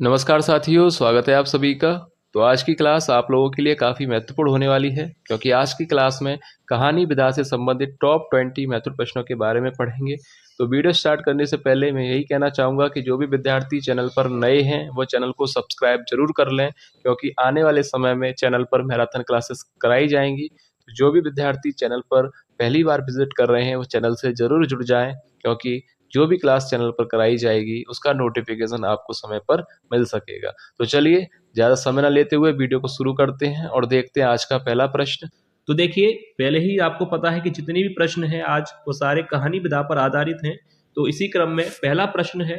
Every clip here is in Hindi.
नमस्कार साथियों, स्वागत है आप सभी का। तो आज की क्लास आप लोगों के लिए काफ़ी महत्वपूर्ण होने वाली है, क्योंकि आज की क्लास में कहानी विधा से संबंधित टॉप 20 महत्वपूर्ण प्रश्नों के बारे में पढ़ेंगे। तो वीडियो स्टार्ट करने से पहले मैं यही कहना चाहूँगा कि जो भी विद्यार्थी चैनल पर नए हैं वो चैनल को सब्सक्राइब जरूर कर लें, क्योंकि आने वाले समय में चैनल पर मैराथन क्लासेस कराई जाएंगी। तो जो भी विद्यार्थी चैनल पर पहली बार विजिट कर रहे हैं वो चैनल से जरूर जुड़ जाएं, क्योंकि जो भी क्लास चैनल पर कराई जाएगी उसका नोटिफिकेशन आपको समय पर मिल सकेगा। तो चलिए ज़्यादा समय न लेते हुए वीडियो को शुरू करते हैं और देखते हैं आज का पहला प्रश्न। तो देखिए, पहले ही आपको पता है कि जितने भी प्रश्न हैं आज वो सारे कहानी विधा पर आधारित हैं। तो इसी क्रम में पहला प्रश्न है,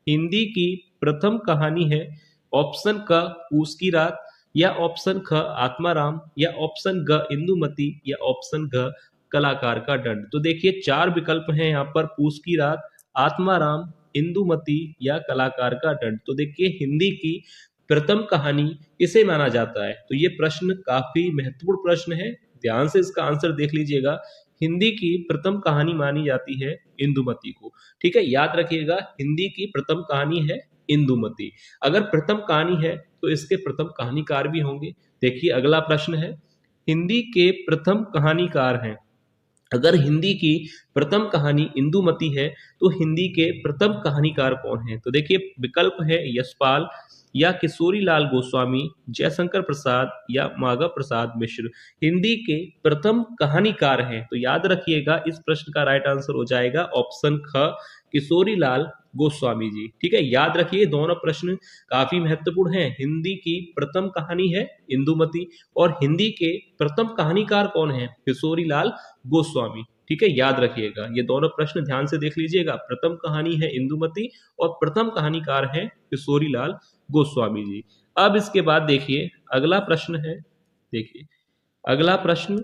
हिंदी की प्रथम कहानी है ऑप्शन क पूस की रात, या ऑप्शन ख आत्माराम, या ऑप्शन ग इंदुमती, या ऑप्शन घ कलाकार का दंड। तो देखिए, चार विकल्प हैं यहाँ पर, पूस की रात, आत्माराम, इंदुमती या कलाकार का दंड। तो देखिए, हिंदी की प्रथम कहानी किसे माना जाता है? तो ये प्रश्न काफी महत्वपूर्ण प्रश्न है, ध्यान से इसका आंसर देख लीजिएगा। हिंदी की प्रथम कहानी मानी जाती है इंदुमती को। ठीक है, याद रखिएगा, हिंदी की प्रथम कहानी है इंदुमती। अगर प्रथम कहानी है तो इसके प्रथम कहानीकार भी होंगे। देखिए, अगला प्रश्न है, हिंदी के प्रथम कहानीकार हैं। अगर हिंदी की प्रथम कहानी इंदुमती है तो हिंदी के प्रथम कहानीकार कौन है? तो देखिए, विकल्प है यशपाल, या किशोरी लाल गोस्वामी, जयशंकर प्रसाद, या माघव प्रसाद मिश्र। हिंदी के प्रथम कहानीकार हैं, तो याद रखिएगा इस प्रश्न का राइट आंसर हो जाएगा ऑप्शन ख, किशोरी लाल गोस्वामी जी। ठीक है, याद रखिए दोनों प्रश्न काफी महत्वपूर्ण हैं। हिंदी की प्रथम कहानी है इंदुमती और हिंदी के प्रथम कहानीकार कौन है? किशोरी लाल गोस्वामी। ठीक है, याद रखिएगा, ये दोनों प्रश्न ध्यान से देख लीजिएगा। प्रथम कहानी है इंदुमती और प्रथम कहानीकार है किशोरी लाल गोस्वामी जी। अब इसके बाद देखिए अगला प्रश्न है, देखिए अगला प्रश्न,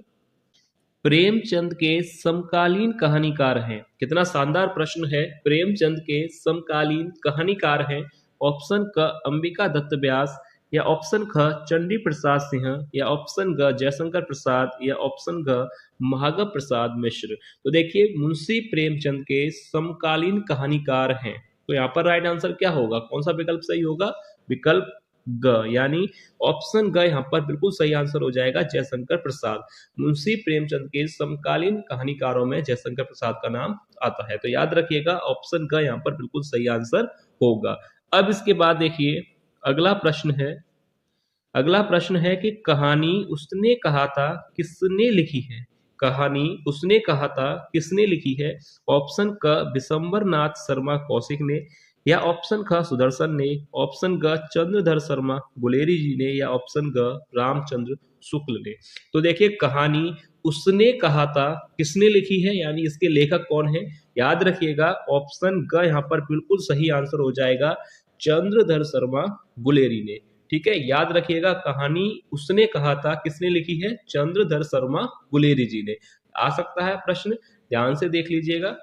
प्रेमचंद के समकालीन कहानीकार हैं। कितना शानदार प्रश्न है, प्रेमचंद के समकालीन कहानीकार हैं। ऑप्शन क अंबिका दत्त व्यास, या ऑप्शन ख चंडी प्रसाद सिंह, या ऑप्शन ग जयशंकर प्रसाद, या ऑप्शन ग महागव प्रसाद मिश्र। तो देखिए, मुंशी प्रेमचंद के समकालीन कहानीकार हैं। तो यहाँ पर राइट आंसर क्या होगा? कौन सा विकल्प सही होगा? विकल्प ग, यानी ऑप्शन ग यहाँ पर बिल्कुल सही आंसर हो जाएगा, जयशंकर प्रसाद। मुंशी प्रेमचंद के समकालीन कहानीकारों में जयशंकर प्रसाद का नाम आता है। तो याद रखिएगा ऑप्शन ग यहाँ पर बिल्कुल सही आंसर होगा। अब इसके बाद देखिए अगला प्रश्न है, अगला प्रश्न है कि कहानी उसने कहा था किसने लिखी है? कहानी उसने कहा था किसने लिखी है? ऑप्शन क विशंबर नाथ शर्मा कौशिक ने, या ऑप्शन ख सुदर्शन ने, ऑप्शन ग चंद्रधर शर्मा गुलेरी जी ने, या ऑप्शन ग रामचंद्र शुक्ल ने। तो देखिए, कहानी उसने कहा था किसने लिखी है, यानी इसके लेखक कौन है? याद रखिएगा ऑप्शन ग यहाँ पर बिल्कुल सही आंसर हो जाएगा, चंद्रधर शर्मा गुलेरी ने। ठीक है, याद रखिएगा, कहानी उसने कहा था किसने लिखी है? चंद्रधर शर्मा गुलेरी जी ने। आ सकता है प्रश्न, ध्यान से देख लीजिएगा।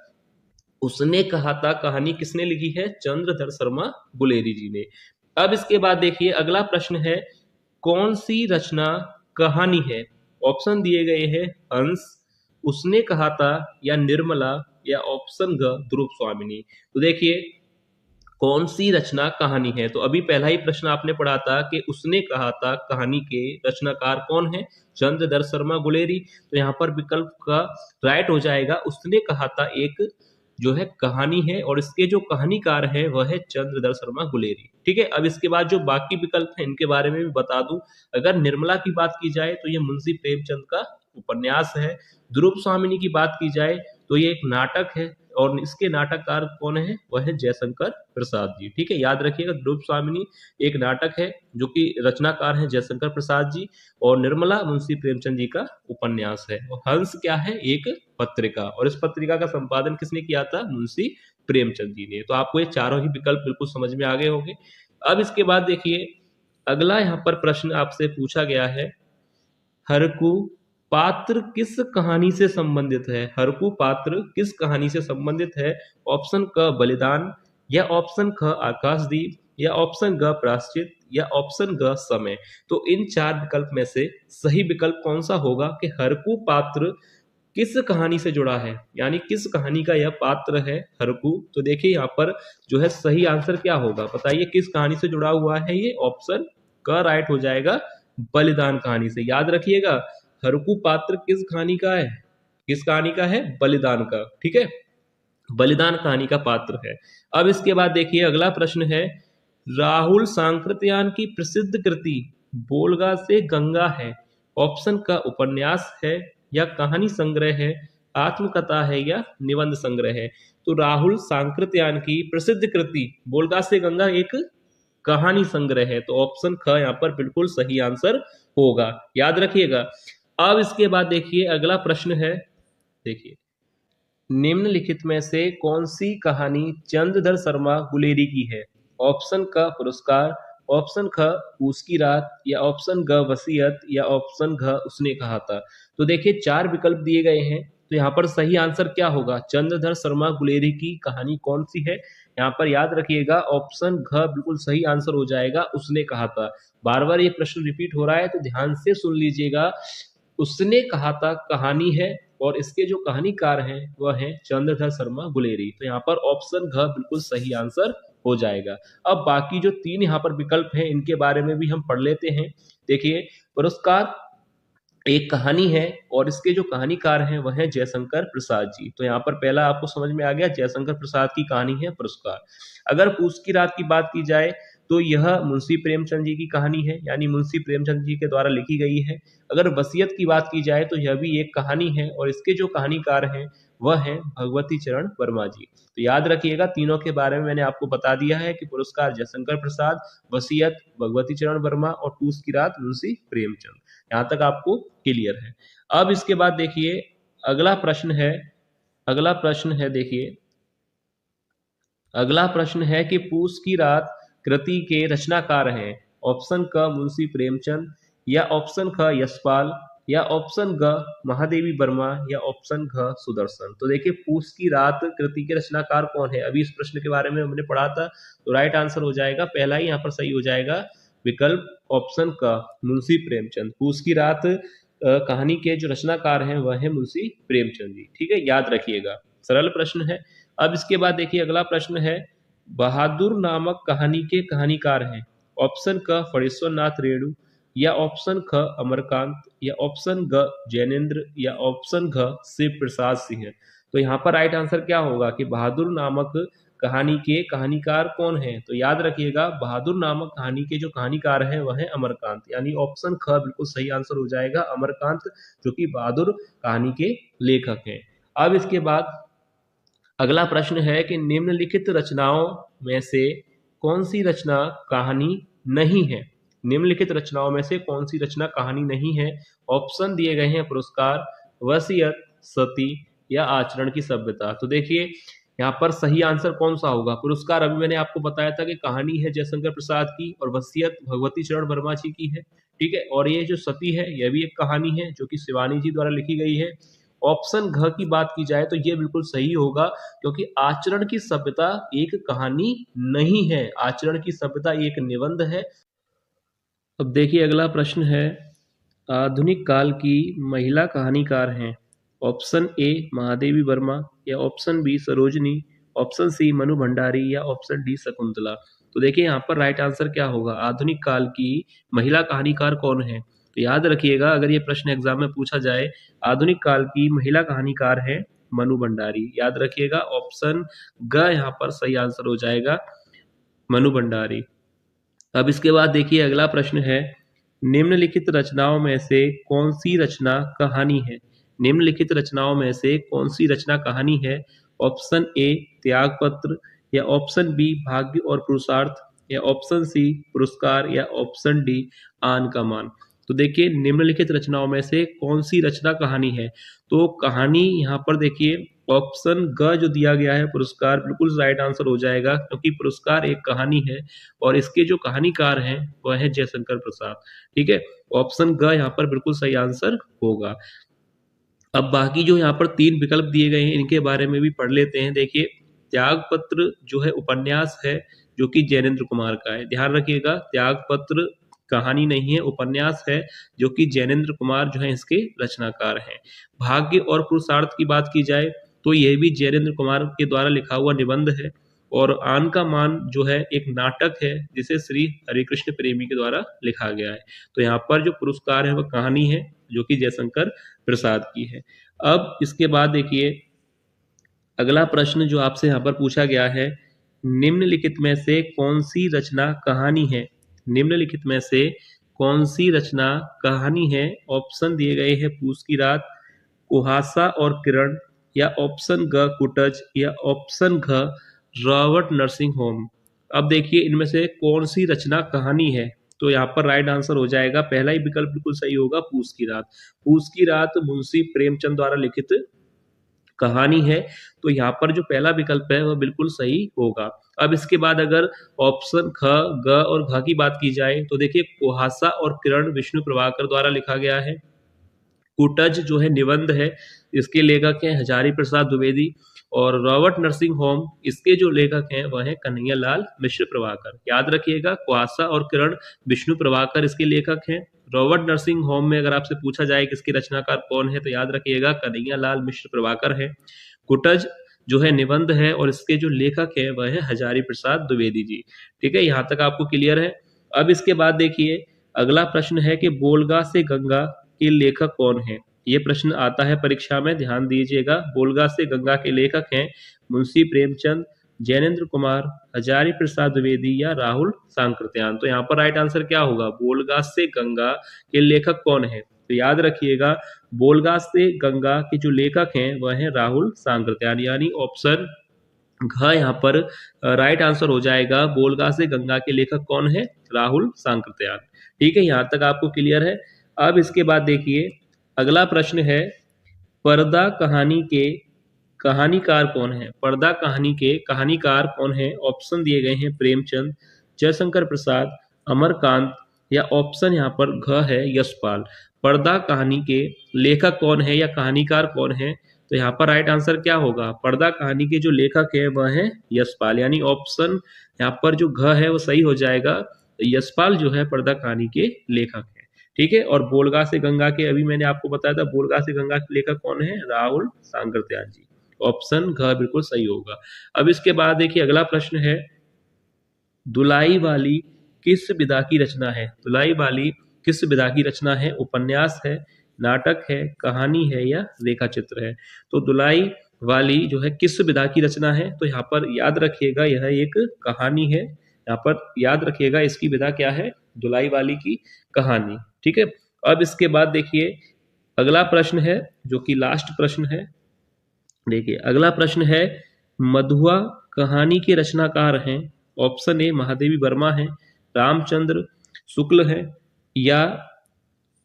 उसने कहा था कहानी किसने लिखी है? चंद्रधर शर्मा गुलेरी जी ने। अब इसके बाद देखिए अगला प्रश्न है, कौन सी रचना कहानी है? ऑप्शन दिए गए हैं हंस, उसने कहा था, या निर्मला, या ऑप्शन घ ध्रुव स्वामिनी। तो देखिए, कौन सी रचना कहानी है? तो अभी पहला ही प्रश्न आपने पढ़ा था कि उसने कहा था कहानी के रचनाकार कौन है? चंद्रधर शर्मा गुलेरी। तो यहाँ पर विकल्प का राइट हो जाएगा, उसने कहा था एक जो है कहानी है, और इसके जो कहानीकार है वह है चंद्रधर शर्मा गुलेरी। ठीक है, अब इसके बाद जो बाकी विकल्प हैं इनके बारे में भी बता दूं। अगर निर्मला की बात की जाए तो ये मुंशी प्रेमचंद का उपन्यास है। ध्रुव स्वामिनी की बात की जाए तो ये एक नाटक है, और इसके नाटककार कौन है? वह है जयशंकर प्रसाद जी। ठीक है, याद रखिएगा, ध्रुव स्वामिनी एक नाटक है जो कि रचनाकार है जयशंकर प्रसाद जी, और निर्मला मुंशी प्रेमचंद जी का उपन्यास है। और हंस क्या है? एक पत्रिका, और इस पत्रिका का संपादन किसने किया था? मुंशी प्रेमचंद जी ने। तो आपको ये चारों ही विकल्प बिल्कुल समझ में आ गए होंगे। अब इसके बाद देखिए अगला यहाँ पर प्रश्न आपसे पूछा गया है, हरकू पात्र किस कहानी से संबंधित है? हरकू पात्र किस कहानी से संबंधित है? ऑप्शन क बलिदान, या ऑप्शन ख आकाशदीप, या ऑप्शन ग प्रायश्चित, या ऑप्शन ग समय। तो इन चार विकल्प में से सही विकल्प कौन सा होगा कि हरकू पात्र किस कहानी से जुड़ा है, यानी किस कहानी का यह पात्र है हरकू। तो देखिए यहाँ पर जो है सही आंसर क्या होगा, बताइए किस कहानी से जुड़ा हुआ है ये। ऑप्शन क राइट हो जाएगा, बलिदान कहानी से। याद रखिएगा, हरकू पात्र किस कहानी का है, किस कहानी का है, बलिदान का। ठीक है, बलिदान कहानी का पात्र है। अब इसके बाद देखिए अगला प्रश्न है, राहुल सांकृत्यायन की प्रसिद्ध कृति बोलगा से गंगा है। ऑप्शन का उपन्यास है या कहानी संग्रह है, आत्मकथा है या निबंध संग्रह है। तो राहुल सांकृत्यायन की प्रसिद्ध कृति बोलगा से गंगा एक कहानी संग्रह है, तो ऑप्शन ख यहाँ पर बिल्कुल सही आंसर होगा, याद रखिएगा। अब इसके बाद देखिए अगला प्रश्न है, देखिए निम्नलिखित में से कौन सी कहानी चंद्रधर शर्मा गुलेरी की है। ऑप्शन क पुरस्कार, ऑप्शन ख पूस की रात, या ऑप्शन ग वसीयत, या ऑप्शन घ उसने कहा था। तो देखिए चार विकल्प दिए गए हैं, तो यहाँ पर सही आंसर क्या होगा, चंद्रधर शर्मा गुलेरी की कहानी कौन सी है। यहाँ पर याद रखिएगा ऑप्शन घ बिल्कुल सही आंसर हो जाएगा, उसने कहा था। बार बार ये प्रश्न रिपीट हो रहा है तो ध्यान से सुन लीजिएगा। उसने कहा था कहानी है, और इसके जो कहानीकार हैं वह हैं चंद्रधर शर्मा गुलेरी। तो यहाँ पर ऑप्शन घ बिल्कुल सही आंसर हो जाएगा। अब बाकी जो तीन यहाँ पर विकल्प हैं इनके बारे में भी हम पढ़ लेते हैं। देखिए पुरस्कार एक कहानी है, और इसके जो कहानीकार हैं वह हैं जयशंकर प्रसाद जी। तो यहाँ पर पहला आपको समझ में आ गया, जयशंकर प्रसाद की कहानी है पुरस्कार। अगर पूस की रात की बात की जाए तो यह मुंशी प्रेमचंद जी की कहानी है, यानी मुंशी प्रेमचंद जी के द्वारा लिखी गई है। अगर वसीयत की बात की जाए तो यह भी एक कहानी है, और इसके जो कहानीकार हैं वह हैं भगवती चरण वर्मा जी। तो याद रखिएगा तीनों के बारे में मैंने आपको बता दिया है कि पुरस्कार जयशंकर प्रसाद, वसीयत भगवती चरण वर्मा, और पूस की रात मुंशी प्रेमचंद। यहाँ तक आपको क्लियर है। अब इसके बाद देखिए अगला प्रश्न है, अगला प्रश्न है देखिए अगला प्रश्न है कि पूस की रात कृति के रचनाकार हैं। ऑप्शन क मुंशी प्रेमचंद, या ऑप्शन ख यशपाल, या ऑप्शन ग महादेवी वर्मा, या ऑप्शन घ सुदर्शन। तो देखिए पूस की रात कृति के रचनाकार कौन है, अभी इस प्रश्न के बारे में हमने पढ़ा था। तो राइट आंसर हो जाएगा पहला ही यहाँ पर सही हो जाएगा, विकल्प ऑप्शन क मुंशी प्रेमचंद। पूस की रात कहानी के जो रचनाकार हैं वह है मुंशी प्रेमचंद जी। ठीक है, याद रखिएगा, सरल प्रश्न है। अब इसके बाद देखिए अगला प्रश्न है, बहादुर नामक कहानी के कहानीकार हैं। ऑप्शन क फणीश्वर नाथ रेणु, या ऑप्शन ख अमरकांत, या ऑप्शन ग जैनेन्द्र, या ऑप्शन घ शिव प्रसाद सिंह। तो यहाँ पर राइट आंसर क्या होगा कि बहादुर नामक कहानी के कहानीकार कौन है। तो याद रखिएगा बहादुर नामक कहानी के जो कहानीकार हैं वह है अमरकांत, यानी ऑप्शन ख बिल्कुल सही आंसर हो जाएगा, अमरकांत, जो कि बहादुर कहानी के लेखक हैं। अब इसके बाद अगला प्रश्न है कि निम्नलिखित रचनाओं में से कौन सी रचना कहानी नहीं है। निम्नलिखित रचनाओं में से कौन सी रचना कहानी नहीं है। ऑप्शन दिए गए हैं पुरस्कार, वसीयत, सती, या आचरण की सभ्यता। तो देखिए यहाँ पर सही आंसर कौन सा होगा, पुरस्कार अभी मैंने आपको बताया था कि कहानी है जयशंकर प्रसाद की, और वसीयत भगवती चरण वर्मा जी की है। ठीक है, और ये जो सती है यह भी एक कहानी है जो कि शिवानी जी द्वारा लिखी गई है। ऑप्शन घ की बात की जाए तो ये बिल्कुल सही होगा, क्योंकि आचरण की सभ्यता एक कहानी नहीं है, आचरण की सभ्यता एक निबंध है। अब देखिए अगला प्रश्न है, आधुनिक काल की महिला कहानीकार हैं। ऑप्शन ए महादेवी वर्मा, या option B Sarojini, option C Mannu Bhandari, या ऑप्शन डी शकुंतला। तो देखिए यहाँ पर राइट आंसर क्या होगा, आधुनिक काल की महिला कहानीकार कौन है। तो याद रखिएगा अगर ये प्रश्न एग्जाम में पूछा जाए, आधुनिक काल की महिला कहानीकार है मनु भंडारी। याद रखिएगा ऑप्शन ग यहाँ पर सही आंसर हो जाएगा, मनु भंडारी। अब इसके बाद देखिए अगला प्रश्न है, निम्नलिखित रचनाओं में से कौन सी रचना कहानी है। निम्नलिखित रचनाओं में से कौन सी रचना कहानी है। ऑप्शन ए त्यागपत्र, या ऑप्शन बी भाग्य और पुरुषार्थ, या ऑप्शन सी पुरस्कार, या ऑप्शन डी आन का मान। तो देखिए निम्नलिखित रचनाओं में से कौन सी रचना कहानी है। तो कहानी यहाँ पर देखिए ऑप्शन ग जो दिया गया है पुरस्कार बिल्कुल राइट आंसर हो जाएगा, क्योंकि पुरस्कार एक कहानी है और इसके जो कहानीकार हैं वह है जयशंकर प्रसाद। ठीक है, ऑप्शन ग यहाँ पर बिल्कुल सही आंसर होगा। अब बाकी जो यहाँ पर तीन विकल्प दिए गए हैं इनके बारे में भी पढ़ लेते हैं। देखिए त्यागपत्र जो है उपन्यास है जो कि जैनेन्द्र कुमार का है, ध्यान रखिएगा त्यागपत्र कहानी नहीं है, उपन्यास है, जो कि जैनेन्द्र कुमार जो है इसके रचनाकार हैं। भाग्य और पुरुषार्थ की बात की जाए तो यह भी जैनेन्द्र कुमार के द्वारा लिखा हुआ निबंध है। और आन का मान जो है एक नाटक है जिसे श्री हरिकृष्ण प्रेमी के द्वारा लिखा गया है। तो यहाँ पर जो पुरस्कार है वह कहानी है जो कि जयशंकर प्रसाद की है। अब इसके बाद देखिए अगला प्रश्न जो आपसे यहाँ पर पूछा गया है, निम्नलिखित में से कौन सी रचना कहानी है? निम्नलिखित में से कौन सी रचना कहानी है? ऑप्शन दिए गए हैं पूस की रात, कुहासा और किरण, या ऑप्शन ग कुटज, या ऑप्शन घ रॉबर्ट नर्सिंग होम। अब देखिए इनमें से कौन सी रचना कहानी है, तो यहाँ पर राइट आंसर हो जाएगा, पहला ही विकल्प बिल्कुल सही होगा, पूस की रात। पूस की रात मुंशी प्रेमचंद द्वारा लिखित कहानी है, तो यहाँ पर जो पहला विकल्प है वह बिल्कुल सही होगा। अब इसके बाद अगर ऑप्शन ख, ग और घ की बात की जाए तो देखिए कुहासा और किरण विष्णु प्रभाकर द्वारा लिखा गया है। कुटज जो है निबंध है, इसके लेखक हैं हजारी प्रसाद द्विवेदी। और रॉबर्ट नर्सिंग होम इसके जो लेखक हैं वह है कन्हैया लाल मिश्र प्रभाकर। याद रखिएगा कुहासा और किरण विष्णु प्रभाकर इसके लेखक हैं। रॉबर्ट नर्सिंग होम में अगर आपसे पूछा जाए कि इसके रचनाकार कौन है तो याद रखिएगा कन्हैया लाल मिश्र प्रभाकर है। कुटज जो है निबंध है और इसके जो लेखक है वह है हजारी प्रसाद द्विवेदी जी। ठीक है, यहाँ तक आपको क्लियर है। अब इसके बाद देखिए अगला प्रश्न है कि बोलगा से गंगा के लेखक कौन है? ये प्रश्न आता है परीक्षा में, ध्यान दीजिएगा। बोलगा से गंगा के लेखक हैं मुंशी प्रेमचंद, जैनेन्द्र कुमार, हजारी प्रसाद द्विवेदी या राहुल सांकृत्यायन। तो यहाँ पर राइट आंसर क्या होगा? बोलगा से गंगा के लेखक कौन है? तो याद रखिएगा बोलगा से गंगा के जो लेखक हैं वह है राहुल सांकृत्यायन, यानी ऑप्शन घ यहाँ पर राइट आंसर हो जाएगा। बोलगा से गंगा के लेखक कौन है? राहुल सांकृत्यायन। ठीक है, यहाँ तक आपको क्लियर है। अब इसके बाद देखिए अगला प्रश्न है, पर्दा कहानी के कहानीकार कौन है? पर्दा कहानी के कहानीकार कौन है? ऑप्शन दिए गए हैं प्रेमचंद, जयशंकर प्रसाद, अमरकांत, या ऑप्शन यहाँ पर घ है यशपाल। पर्दा कहानी के लेखक कौन है या कहानीकार कौन है? तो यहाँ पर राइट आंसर क्या होगा? पर्दा कहानी के जो लेखक है वह है यशपाल, यानी ऑप्शन यहाँ पर जो घ है वो सही हो जाएगा। यशपाल जो है पर्दा कहानी के लेखक है। ठीक है, और बोलगा से गंगा के अभी मैंने आपको बताया था, बोलगा से गंगा के लेखक कौन है? राहुल सांकृत्यायन जी। ऑप्शन घ बिल्कुल सही होगा। अब इसके बाद देखिए अगला प्रश्न है, दुलाई वाली किस विधा की रचना है? दुलाई वाली किस विधा की रचना है? उपन्यास है, नाटक है, कहानी है या रेखा चित्र है? तो दुलाई वाली जो है किस विधा की रचना है? तो यहाँ पर याद रखिएगा यह एक कहानी है। यहाँ पर याद रखिएगा इसकी विधा क्या है? दुलाई वाली की कहानी। ठीक है, अब इसके बाद देखिए अगला प्रश्न है जो कि लास्ट प्रश्न है। देखिए अगला प्रश्न है, मधुआ कहानी के रचनाकार हैं। ऑप्शन ए महादेवी वर्मा है, रामचंद्र शुक्ल है, या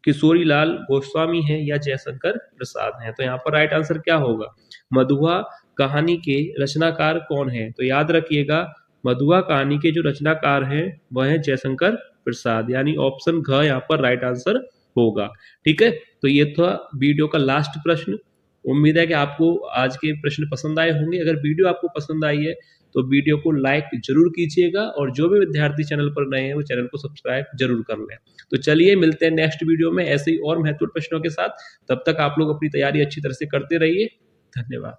किशोरी लाल गोस्वामी है, या जयशंकर प्रसाद है। तो यहाँ पर राइट आंसर क्या होगा? मधुआ कहानी के रचनाकार कौन है? तो याद रखिएगा मधुआ कहानी के जो रचनाकार हैं वह है जयशंकर प्रसाद, यानी ऑप्शन घ यहाँ पर राइट आंसर होगा। ठीक है, तो ये था वीडियो का लास्ट प्रश्न। उम्मीद है कि आपको आज के प्रश्न पसंद आए होंगे। अगर वीडियो आपको पसंद आई है तो वीडियो को लाइक जरूर कीजिएगा, और जो भी विद्यार्थी चैनल पर नए हैं वो चैनल को सब्सक्राइब जरूर कर लें। तो चलिए मिलते हैं नेक्स्ट वीडियो में ऐसे ही और महत्वपूर्ण प्रश्नों के साथ। तब तक आप लोग अपनी तैयारी अच्छी तरह से करते रहिए। धन्यवाद।